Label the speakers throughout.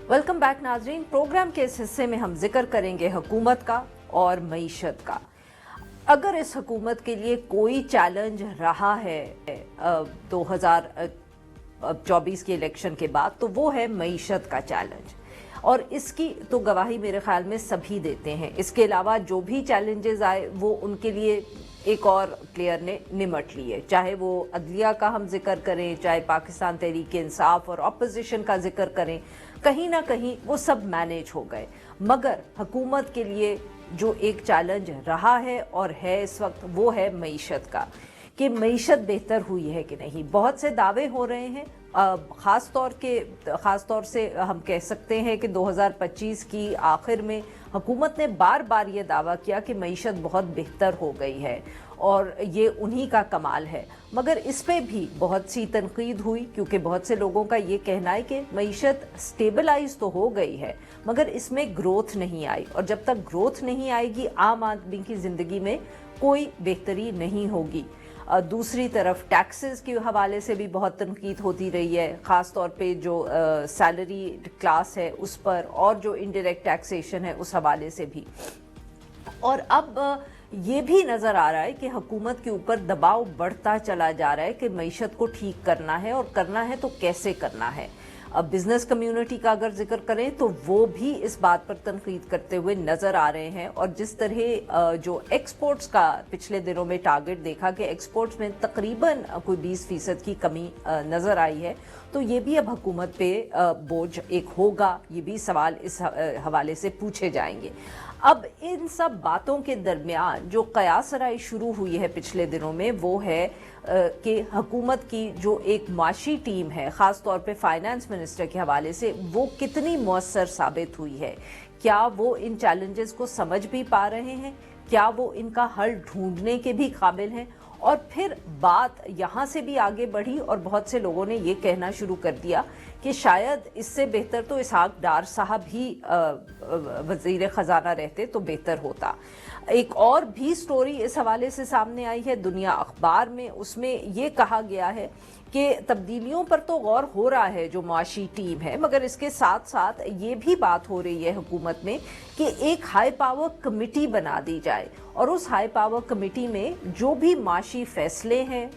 Speaker 1: Welcome back नाजरीन। Programme के इस हिस्से में हम जिक्र करेंगे हुकूमत का और मईशत का। अगर इस हुकूमत के लिए कोई चैलेंज रहा है 2024 के इलेक्शन के बाद, तो वो है मईशत का चैलेंज, और इसकी तो गवाही मेरे ख्याल में सभी देते हैं। इसके अलावा जो भी चैलेंजेस आए वो उनके लिए एक और प्लेयर ने निमट लिए, चाहे वो अदलिया का हम जिक्र करें, चाहे पाकिस्तान तहरीक इंसाफ और अपोजिशन का जिक्र करें, कहीं ना कहीं वो सब मैनेज हो गए। मगर हुकूमत के लिए जो एक चैलेंज रहा है और है इस वक्त, वो है मईशत का, कि मईशत बेहतर हुई है कि नहीं। बहुत से दावे हो रहे हैं, ख़ास तौर से हम कह सकते हैं कि 2025 की आखिर में हुकूमत ने बार बार ये दावा किया कि मईशत बहुत बेहतर हो गई है और ये उन्हीं का कमाल है। मगर इस पे भी बहुत सी तनकीद हुई, क्योंकि बहुत से लोगों का ये कहना है कि मईशत स्टेबलाइज तो हो गई है मगर इसमें ग्रोथ नहीं आई, और जब तक ग्रोथ नहीं आएगी आम आदमी की ज़िंदगी में कोई बेहतरी नहीं होगी। दूसरी तरफ टैक्सेस के हवाले से भी बहुत तनकीद होती रही है, ख़ास तौर पे जो सैलरी क्लास है उस पर, और जो इनडायरेक्ट टैक्सेशन है उस हवाले से भी। और अब ये भी नज़र आ रहा है कि हुकूमत के ऊपर दबाव बढ़ता चला जा रहा है कि मईशत को ठीक करना है, और करना है तो कैसे करना है। अब बिजनेस कम्युनिटी का अगर जिक्र करें तो वो भी इस बात पर तनकीद करते हुए नज़र आ रहे हैं, और जिस तरह जो एक्सपोर्ट्स का पिछले दिनों में टारगेट देखा कि एक्सपोर्ट्स में तकरीबन कोई 20% की कमी नज़र आई है, तो ये भी अब हुकूमत पे बोझ एक होगा। ये भी सवाल इस हवाले से पूछे जाएंगे। अब इन सब बातों के दरमियान जो कयासराई शुरू हुई है पिछले दिनों में, वो है कि हुकूमत की जो एक माशी टीम है, ख़ास तौर पे फाइनेंस मिनिस्टर के हवाले से, वो कितनी मौसर साबित हुई है। क्या वो इन चैलेंजेस को समझ भी पा रहे हैं, क्या वो इनका हल ढूंढने के भी काबिल हैं। और फिर बात यहाँ से भी आगे बढ़ी और बहुत से लोगों ने ये कहना शुरू कर दिया कि शायद इससे बेहतर तो इसहाक डार साहब ही वज़ीर ख़जाना रहते तो बेहतर होता। एक और भी स्टोरी इस हवाले से सामने आई है दुनिया अखबार में, उसमें ये कहा गया है कि तब्दीलियों पर तो गौर हो रहा है जो माशी टीम है, मगर इसके साथ साथ ये भी बात हो रही है हुकूमत में कि एक हाई पावर कमेटी बना दी जाए, और उस हाई पावर कमेटी में जो भी माशी फैसले हैं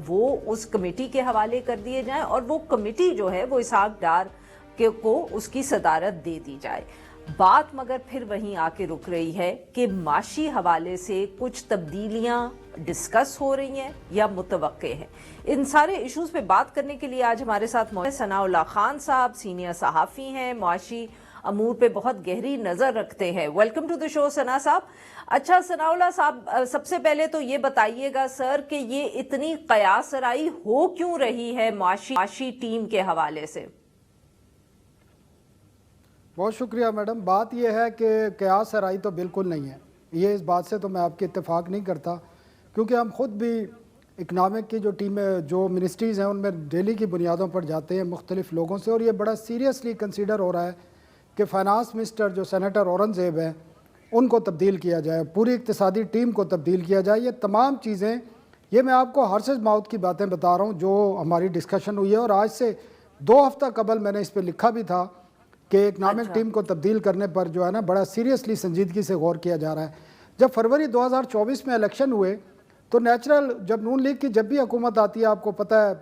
Speaker 1: वो उस कमेटी के हवाले कर दिए जाएं, और वो कमेटी जो है वो इसहाक डार को उसकी सदारत दे दी जाए। बात मगर फिर वहीं आके रुक रही है कि माशी हवाले से कुछ तब्दीलियां डिस्कस हो रही हैं या मुतवक्के हैं। इन सारे इश्यूज पे बात करने के लिए आज हमारे साथ मौजूद सनाउल्लाह खान साहब, सीनियर सहाफ़ी हैं, माशी अमूर पे बहुत गहरी नज़र रखते हैं। वेलकम टू द शो सना साहब। अच्छा सनाउल्लाह साहब, सबसे पहले तो ये बताइएगा सर कि ये इतनी कयासराई हो क्यों रही है माशी टीम के हवाले से?
Speaker 2: बहुत शुक्रिया मैडम। बात यह है कि कयास सराई तो बिल्कुल नहीं है, ये इस बात से तो मैं आपके इत्तेफाक नहीं करता, क्योंकि हम ख़ुद भी इकनॉमिक की जो टीमें, जो मिनिस्ट्रीज़ हैं, उनमें डेली की बुनियादों पर जाते हैं मुख्तलिफ़ लोगों से, और ये बड़ा सीरियसली कंसीडर हो रहा है कि फाइनेंस मिनिस्टर जो सेनेटर औरंगज़ेब हैं उनको तब्दील किया जाए, पूरी इक़्तिसादी टीम को तब्दील किया जाए। ये तमाम चीज़ें, ये मैं आपको हॉर्सेस माउथ की बातें बता रहा हूँ जो हमारी डिस्कशन हुई है, और आज से 2 हफ्ता कबल मैंने इस पर लिखा भी था कि इकनॉमिक टीम को तब्दील करने पर जो है ना बड़ा सीरियसली संजीदगी से गौर किया जा रहा है। जब फरवरी 2024 में इलेक्शन हुए तो नेचुरल, जब नून लीग की जब भी हुकूमत आती है, आपको पता है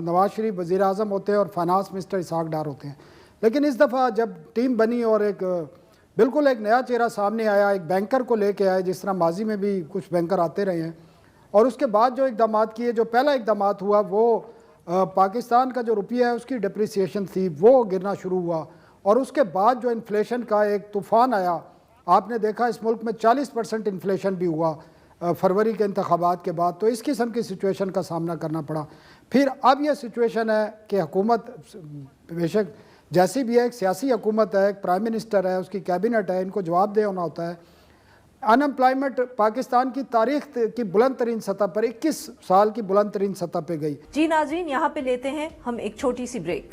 Speaker 2: नवाज शरीफ वज़ीर आज़म होते हैं और फाइनेंस मिनिस्टर इसहाक डार होते हैं। लेकिन इस दफ़ा जब टीम बनी और एक बिल्कुल एक नया चेहरा सामने आया, एक बैंकर को लेके आए, जिस तरह माजी में भी कुछ बैंकर आते रहे हैं, और उसके बाद जो इक़दाम किए, जो पहला इक़दाम हुआ वो पाकिस्तान का जो रुपया है उसकी डिप्रिसिएशन थी, वो गिरना शुरू हुआ, और उसके बाद जो इन्फ्लेशन का एक तूफ़ान आया, आपने देखा इस मुल्क में 40% इन्फ्लेशन भी हुआ फरवरी के इंतखाबात के बाद। तो इस किस्म की सिचुएशन का सामना करना पड़ा। फिर अब यह सिचुएशन है कि हुकूमत बेशक जैसी भी है, एक सियासी हुकूमत है, एक प्राइम मिनिस्टर है, उसकी कैबिनेट है, इनको जवाबदेह होना होता है। अनएम्प्लॉयमेंट पाकिस्तान की तारीख की बुलंद तरीन सतह पर 21 साल की बुलंद तरीन सतह पर गई।
Speaker 1: जी नाज़रीन, यहाँ पे लेते हैं हम एक छोटी सी ब्रेक।